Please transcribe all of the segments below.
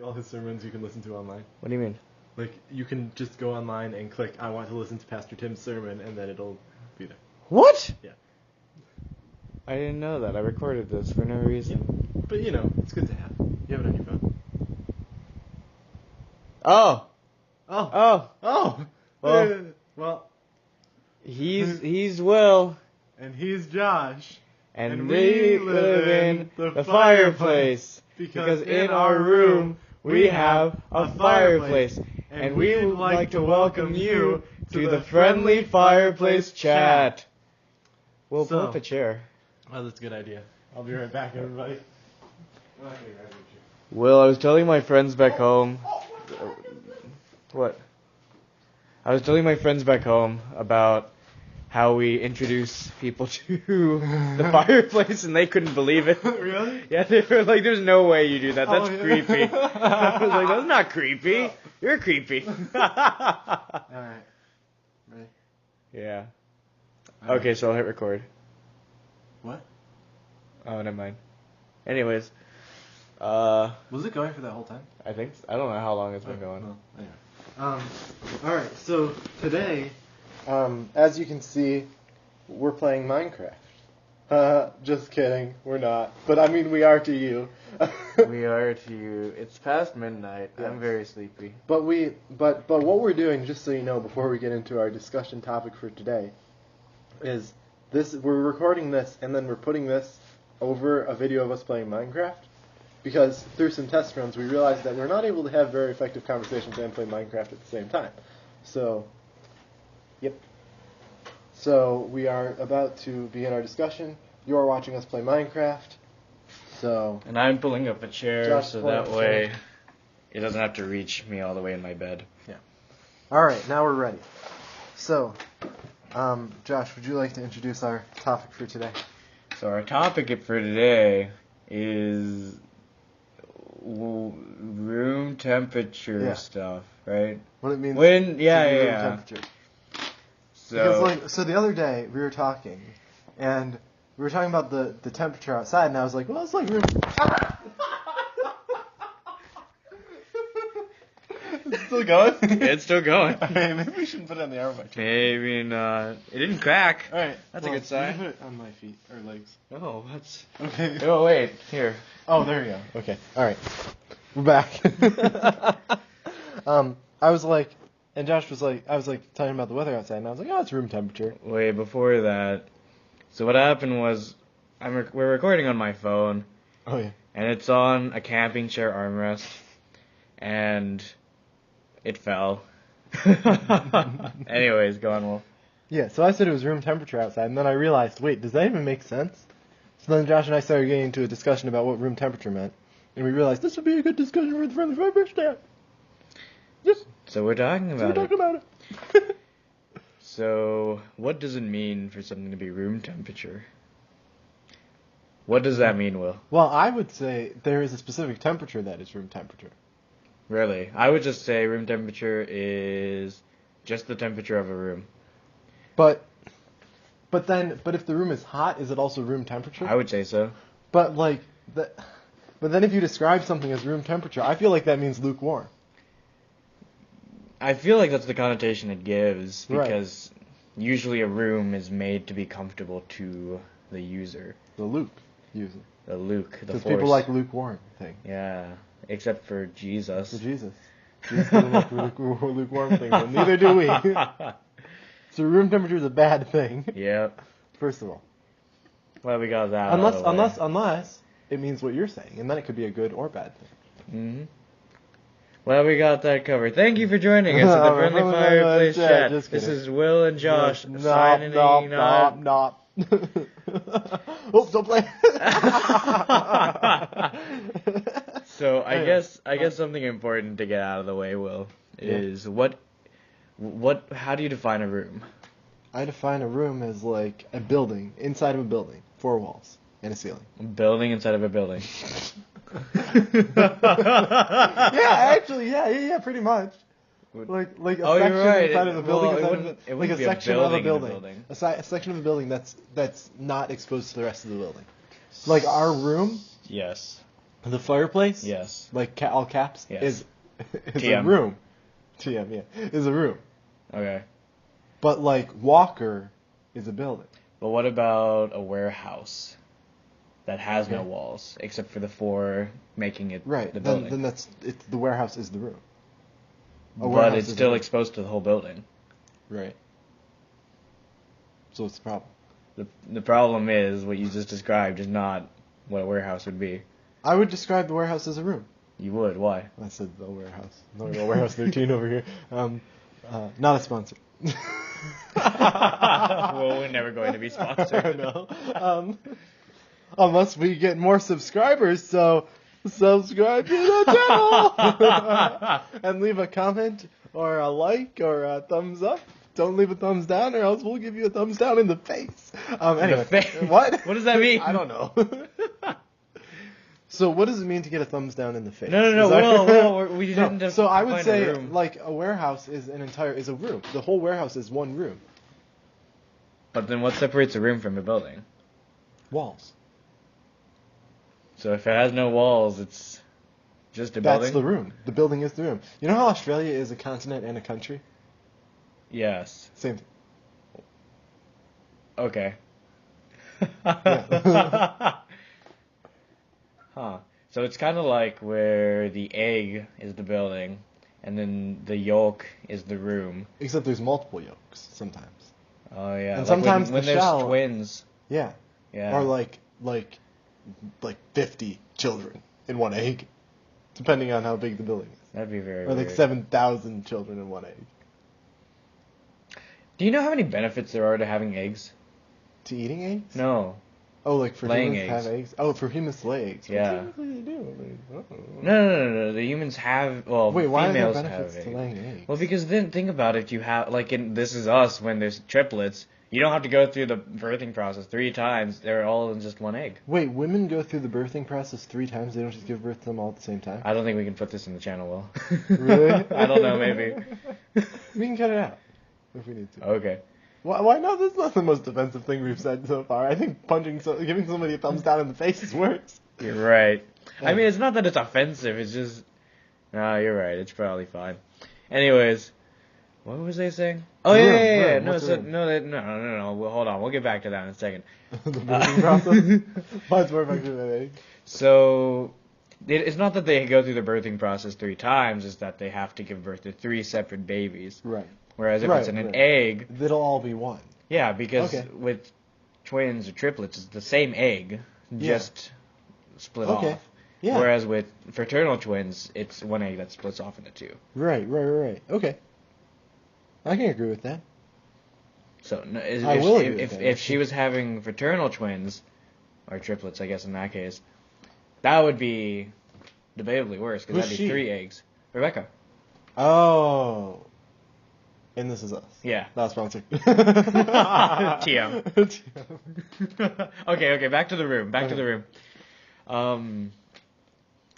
All his sermons you can listen to online. What do you mean? Like, you can just go online and click, I want to listen to Pastor Tim's sermon, and then it'll be there. What? Yeah. I didn't know that. I recorded this for no reason. But, you know, it's good to have. You have it on your phone. Oh! Oh! Oh! Oh! Well, Well, he's Will. and he's Josh. And we live in the fireplace. Because in our room, we have a fireplace. And we would like to welcome you to the Friendly Fireplace Chat. We'll pull up a chair. Oh, that's a good idea. I'll be right back, everybody. Will, I was telling my friends back home... What? I was telling my friends back home about how we introduce people to the fireplace, and they couldn't believe it. Really? Yeah, they were like, there's no way you do that. That's Oh, yeah. creepy. I was like, that's not creepy. You're creepy. Alright. Ready? Yeah. All Okay, right. so I'll hit record. What? Oh, never mind. Anyways, Was it going for that whole time? I think, I don't know how long it's been going. Well, anyway. Alright, so today, as you can see, we're playing Minecraft. Just kidding, we're not. But I mean, we are to you. We are to you. It's past midnight. Yes. I'm very sleepy. But what we're doing, just so you know, before we get into our discussion topic for today, is this: we're recording this, and then we're putting this over a video of us playing Minecraft, because through some test runs, we realized that we're not able to have very effective conversations and play Minecraft at the same time. So, yep. So we are about to begin our discussion. You are watching us play Minecraft. So, And I'm pulling up a chair Josh, so pull up that a way chair. it doesn't have to reach me all the way in my bed. all right, now we're ready. So, Josh, would you like to introduce our topic for today? So our topic for today is room temperature Yeah. stuff, right? What it means? When to be yeah, room yeah. temperature. So So the other day we were talking, and we were talking about the temperature outside, and I was like, well, it's like room. It's still going? it's still going. Alright, maybe we shouldn't put it on the arrow by chance. Maybe not. It didn't crack. Alright. That's a good sign. Put it on my feet, or legs. Oh, that's. Okay. Oh wait, here. Oh, there we go. Okay. Alright. We're back. I was like, and Josh was like, I was like talking about the weather outside, and I was like, oh, it's room temperature. Wait, before that. So what happened was, we're recording on my phone, Oh, yeah. and it's on a camping chair armrest, and it fell. Anyways, go on, Will. Yeah, so I said it was room temperature outside, and then I realized, wait, does that even make sense? So then Josh and I started getting into a discussion about what room temperature meant, and we realized this would be a good discussion for the Friendly Fireplace Chat. Just So we're talking so about we're talking it. about it. So, what does it mean for something to be room temperature? What does that mean, Will? Well, I would say there is a specific temperature that is room temperature. Really? I would just say room temperature is just the temperature of a room. But if the room is hot, is it also room temperature? I would say so. But then if you describe something as room temperature, I feel like that means lukewarm. I feel like that's the connotation it gives, Right. because usually a room is made to be comfortable to the user. The Luke, usually. The Luke, the Because Force. people like lukewarm thing. Yeah, except for Jesus. For Jesus. Jesus doesn't like lukewarm things, and neither do we. So room temperature is a bad thing, Yep. first of all. Well, we got that. out of the way. Unless it means what you're saying, and then it could be a good or bad thing. Mm-hmm. Well, we got that covered. Thank you for joining us at the Friendly Fireplace Chat. just This kidding. is Will and Josh Yes, signing off. Nop. Oops, don't play. So I Anyway. guess something important to get out of the way, Will, Yeah. is how do you define a room? I define a room as like a building, inside of a building, 4 walls and a ceiling. A building inside of a building. Yeah, actually, yeah, pretty much. Like a Oh, you're section right. inside of the building, Well, it inside of wouldn't- it like wouldn't a be a section of a building in a building, building. a section of a building that's not exposed to the rest of the building. Like our room Yes. The fireplace? Yes. Like all caps? Yes. Is a TM. room. TM, yeah. Is a room. Okay. But like Walker is a building. But what about a warehouse that has no Okay. walls except for the four making it Right. the Then building? the warehouse is the room. A But warehouse it's is still a room. exposed to the whole building. Right. So what's the problem? The problem is what you just described is not what a warehouse would be. I would describe the warehouse as a room. You would. Why? I said the warehouse. No, warehouse 13 over here. Not a sponsor. Well, we're never going to be sponsored. No. Unless we get more subscribers, so subscribe to the channel and leave a comment or a like or a thumbs up. Don't leave a thumbs down, or else we'll give you a thumbs down in the face. Anyway, what? What does that mean? I don't know. So, what does it mean to get a thumbs down in the face? No. Is that- Well, we didn't. No, so I would define say, a room. like, a warehouse is a room. The whole warehouse is one room. But then, what separates a room from a building? Walls. So if it has no walls, it's just a building. That's the room. The building is the room. You know how Australia is a continent and a country? Yes. Same thing. Okay. Yeah. Huh. So it's kind of like where the egg is the building, and then the yolk is the room. Except there's multiple yolks sometimes. Oh yeah. And Like sometimes when the there's shell- twins. Yeah. Yeah. Or like 50 children in one egg, depending on how big the building is. That'd be very. Or like weird. 7,000 children in one egg. Do you know how many benefits there are to having eggs? To eating eggs? No. Oh, like for Laying humans to eggs. have eggs? Oh, for humans to lay eggs. Well, Yeah. technically they do. I mean, No. The humans have. Well, Wait, why are there females benefits have to eggs. laying eggs? Well, because then think about it. If you have like in This Is Us, when there's triplets, you don't have to go through the birthing process 3 times. They're all in just one egg. Wait, women go through the birthing process 3 times? They don't just give birth to them all at the same time? I don't think we can put this in the channel, Will. Really? I don't know, maybe. We can cut it out if we need to. Okay. Why not? That's not the most offensive thing we've said so far. I think giving somebody a thumbs down in the face is worse. You're right. I mean, it's not that it's offensive. It's just... No, you're right. It's probably fine. Anyways, what was they saying? Oh, Room, yeah. room. No, What's a so, room? no. Well, hold on. We'll get back to that in a second. The birthing process? Mine's more effective than egg. So, it's not that they go through the birthing process 3 times. It's that they have to give birth to 3 separate babies. Right. Whereas if Right, it's in an right. egg... They'll all be one. Yeah, because Okay. with twins or triplets, it's the same egg, just split Okay. off. Yeah. Whereas with fraternal twins, it's one egg that splits off into 2. Right. Okay. I can agree with that. So no, I will agree with that, if she was having fraternal twins, or triplets, I guess in that case, that would be debatably worse because Who's that'd be she? 3 eggs. Rebecca. Oh. And This Is Us. Yeah. Not sponsored. TM. Okay. Back to the room. Back to the room.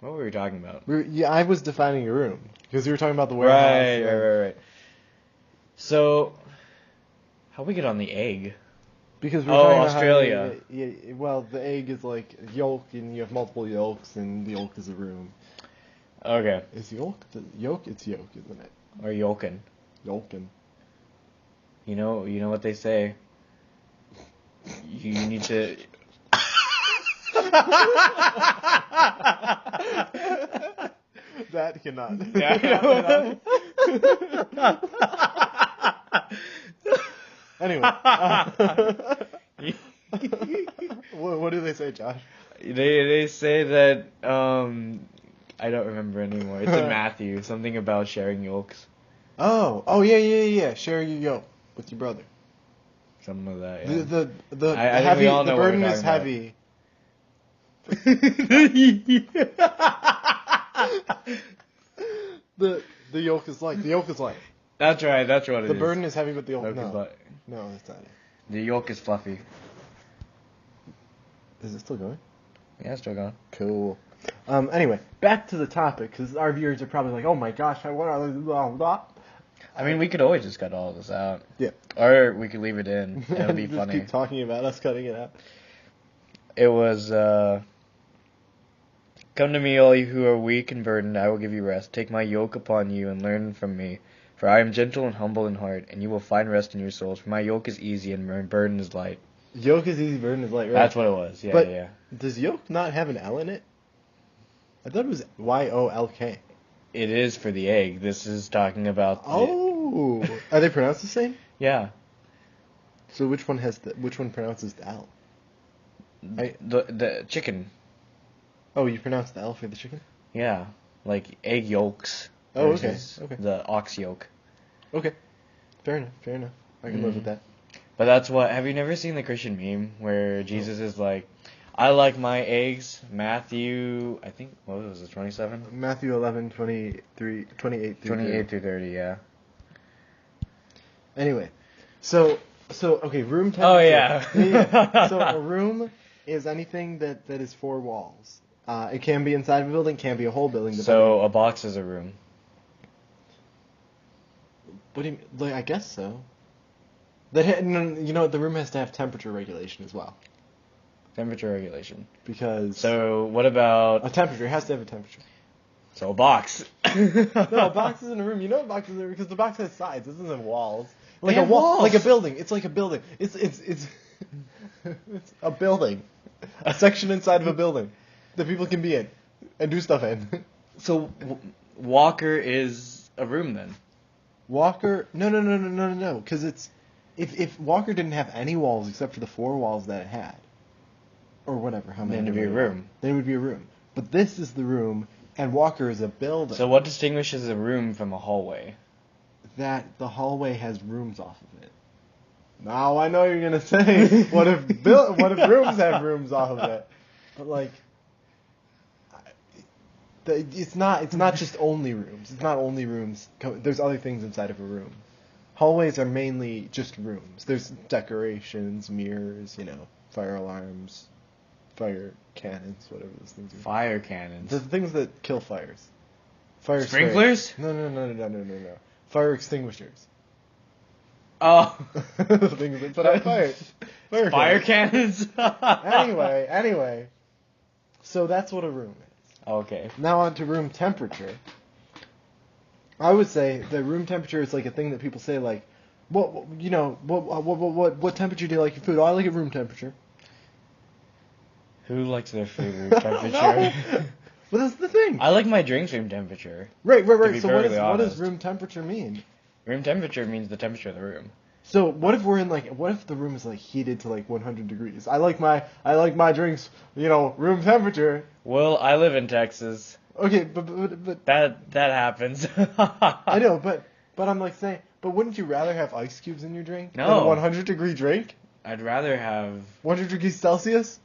What were we talking about? Yeah, I was defining a room because we were talking about the warehouse. Right. So, how we get on the egg? Because we were Oh, talking about Australia. Well, the egg is like yolk, and you have multiple yolks, and the yolk is a room. Okay. Is yolk the yolk? It's yolk, isn't it? Or yolkin. Yolkin. You know what they say. You need to. That cannot. Anyway. What do they say, Josh? They say that I don't remember anymore. It's in Matthew. Something about sharing yolks. Oh yeah. Share your yolk with your brother. Something like that. Yeah. The I think heavy we all know the what we're burden is talking heavy. The yolk is light. The yolk is light. That's right. That's what it is. The burden is heavy, but the yolk Yolk is no. light. No, that's not it. The yolk is fluffy. Is it still going? Yeah, it's still going. Cool. Anyway, back to the topic, because our viewers are probably like, "Oh my gosh, what are they?" Blah, blah. I mean, we could always just cut all this out. Yeah. Or we could leave it in. It would be Just funny. keep talking about us cutting it out. It was Come to me, all you who are weak and burdened, I will give you rest. Take my yoke upon you and learn from me. For I am gentle and humble in heart, and you will find rest in your souls. For my yoke is easy and my burden is light. Yoke is easy, burden is light, right? That's what it was. Yeah, But yeah. does yoke not have an L in it? I thought it was Y-O-L-K. It is for the egg. This is talking about Oh, are they pronounced the same? Yeah. So which one pronounces the L? The chicken. Oh, you pronounce the L for the chicken? Yeah. Like egg yolks. Oh, okay. versus Okay. The ox yolk. Okay. Fair enough. I can live with that. But that's what. Have you never seen the Christian meme where Jesus is like, I like my eggs, Matthew, I think, what was it, 27? Matthew 11, 28 through 28 through 30, yeah. Anyway, so okay, room temperature. Oh, yeah. So a room is anything that is four walls. It can be inside of a building, can be a whole building. So a box is a room. What do you mean? Like, I guess so. The room has to have temperature regulation as well. Temperature regulation. Because So what about... a temperature, it has to have a temperature. So a box. No, a box is in a room. You know a box is in a room because the box has sides. This isn't walls. Like They a have wall, walls. like a building. It's like a building. It's it's a building. A section inside of a building that people can be in and do stuff in. So Walker is a room then? Walker, no. Because it's if Walker didn't have any walls except for the four walls that it had, or whatever, how many? Then it'd be a room. Then it would be a room. But this is the room, and Walker is a building. So what distinguishes a room from a hallway? That the hallway has rooms off of it. Now I know you're gonna say, what if rooms have rooms off of it? But like, it's not just only rooms. It's not only rooms. There's other things inside of a room. Hallways are mainly just rooms. There's decorations, mirrors, fire alarms, fire cannons, whatever those things are. Fire cannons. The things that kill fires. Fire Sprinklers? sprays. No. Fire extinguishers. Oh. The things that put out fires. Fire cannons? Anyway. So that's what a room is. Okay. Now on to room temperature. I would say that room temperature is like a thing that people say like, what temperature do you like your food? Oh, I like it room temperature. Who likes their food room temperature? No. But that's the thing. I like my drinks room temperature. Right. be So what perfectly does honest. room temperature mean? Room temperature means the temperature of the room. So what if what if the room is like heated to like 100 degrees? I like my drinks, room temperature. Well, I live in Texas. Okay, but That happens. I know, but I'm like saying, but wouldn't you rather have ice cubes in your drink than a No. 100 degree drink? I'd rather have 100 degrees Celsius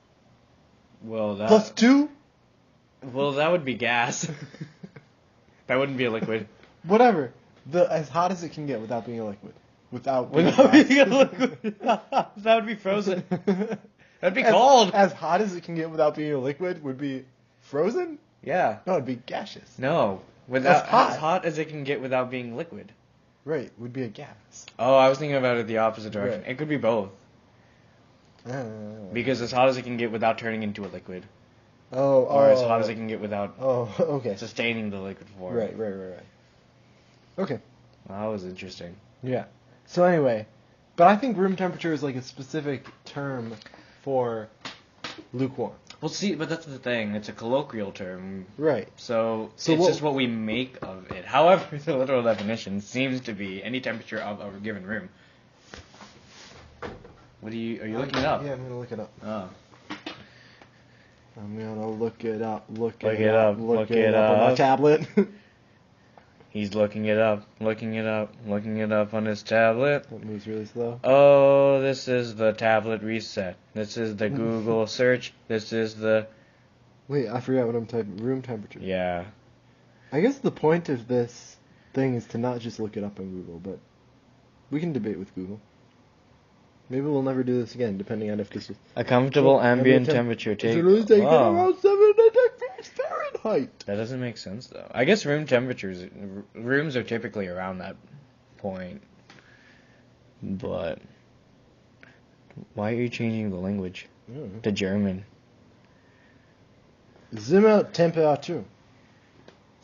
that +2? Well, that would be gas. That wouldn't be a liquid. Whatever. As hot as it can get without being a liquid. Without being a liquid. That would be frozen. That'd be cold. As hot as it can get without being a liquid would be frozen? Yeah. No, it'd be gaseous. No. That's hot. As hot as it can get without being liquid. Right, would be a gas. Oh, I was thinking about it the opposite direction. Right. It could be both. Because as hot as it can get without turning into a liquid. Or as hot as it can get without okay. sustaining the liquid form. Right. Okay. Well, that was interesting. Yeah. So anyway, but I think room temperature is like a specific term for lukewarm. Well, see, but that's the thing. It's a colloquial term. Right. So it's just what we make of it. However, the literal definition seems to be any temperature of a given room. Are you looking it up? Yeah, I'm gonna look it up. Oh. I'm gonna look it up. Look it it up, up. look Look it it up on my up. tablet. He's looking it up on his tablet. That moves really slow. Oh, this is the tablet reset. This is the Google search. This is the... Wait, I forgot what I'm typing. Room temperature. Yeah. I guess the point of this thing is to not just look it up on Google, but we can debate with Google. Maybe we'll never do this again, depending on if this is... A comfortable ambient temperature. temperature. It's really taking Wow. around 7 degrees Fahrenheit. That doesn't make sense, though. I guess rooms are typically around that point. But why are you changing the language to German? Zimmertemperatur.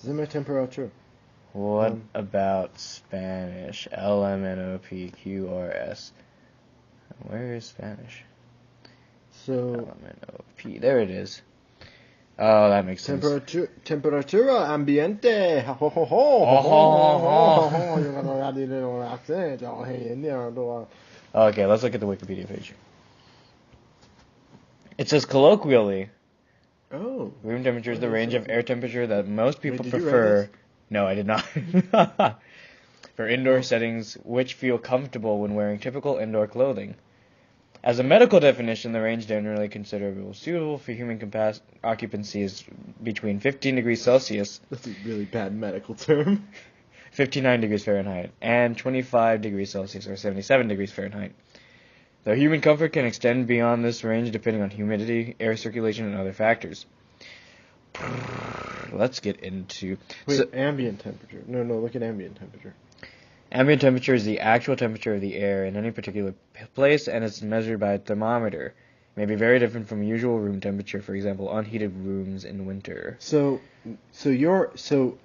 Zimmertemperatur. What about Spanish? LMNOPQRS. Where is Spanish? So LMNOP. There it is. Oh, that makes sense. Temperatura ambiente. Okay, let's look at the Wikipedia page. It says colloquially, Oh. room temperature is the range of air temperature that most people Wait, did you write prefer. this? No, I did not. For indoor settings which feel comfortable when wearing typical indoor clothing. As a medical definition, the range generally considered suitable for human occupancy is between 15 degrees Celsius, That's a really bad medical term. 59 degrees Fahrenheit, and 25 degrees Celsius, or 77 degrees Fahrenheit. Though human comfort can extend beyond this range depending on humidity, air circulation, and other factors. Let's get into... Wait, ambient temperature. No, look at ambient temperature. Ambient temperature is the actual temperature of the air in any particular place, and it's measured by a thermometer. It may be very different from usual room temperature, for example, unheated rooms in winter. So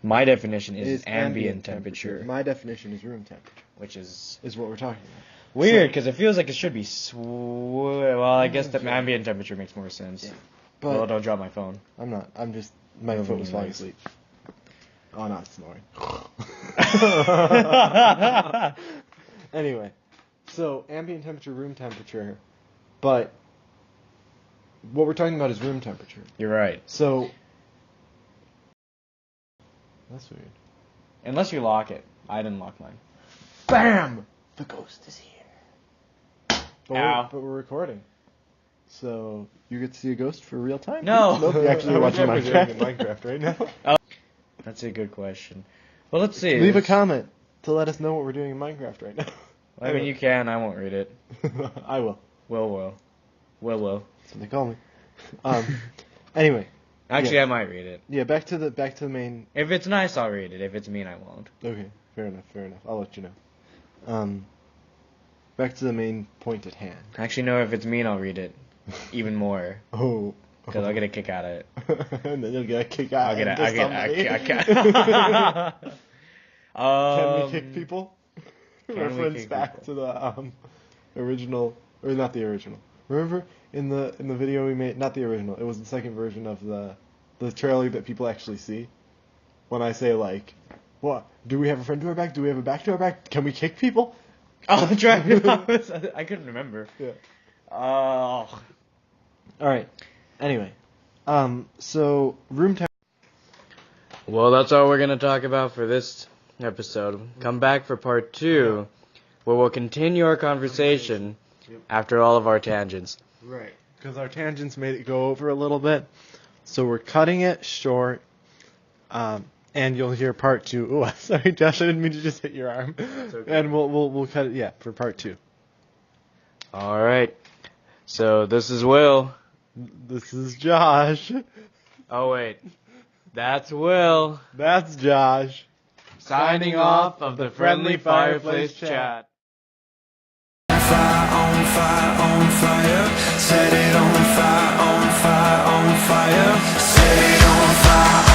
My definition is ambient temperature, My definition is room temperature, which is what we're talking about. weird because it feels like it should be. Well, I guess the ambient temperature makes more sense. Yeah. But Well, don't drop my phone. I'm not. I'm just. My Moving foot was falling legs. asleep. Oh, not snoring. Anyway, so ambient temperature, room temperature, but what we're talking about is room temperature. You're right. So that's weird. Unless you lock it. I didn't lock mine. Bam! The ghost is here. But Ow. we're recording. So you get to see a ghost for real time? No. Nope, you're actually watching We're doing Minecraft right now. That's a good question. Well, let's see. Leave a comment to let us know what we're doing in Minecraft right now. I mean, you can. I won't read it. I will. Will. That's what they call me. Anyway, Actually, Yeah. I might read it. yeah, back to the main. If it's nice, I'll read it. If it's mean, I won't. Okay, fair enough. I'll let you know. Back to the main point at hand. Actually, no. If it's mean, I'll read it even more Oh. because I'll get a kick out of it. And then you'll get a kick out. I'll get into somebody. Can we kick people? Can we Reference kick back people? to the original, or not the original. Remember in the video we made? Not the original. It was the second version of the trailer that people actually see. When I say like, what? Do we have a front to our back? Do we have a back to our back? Can we kick people? I'll try. I couldn't remember. Yeah. Oh. All right. Anyway, so room temperature. Well, that's all we're gonna talk about for this episode. Come back for part 2, where we'll continue our conversation after all of our tangents. Right. Because our tangents made it go over a little bit, so we're cutting it short. And you'll hear part 2. Oh, sorry, Josh. I didn't mean to just hit your arm. okay. And we'll cut it. Yeah, for part 2. All right. So this is Will. This is Josh. Oh wait, that's Will. That's Josh. Signing off of the Friendly Fireplace Chat. Fire, on fire, set it on fire, on fire, on fire, set it on fire.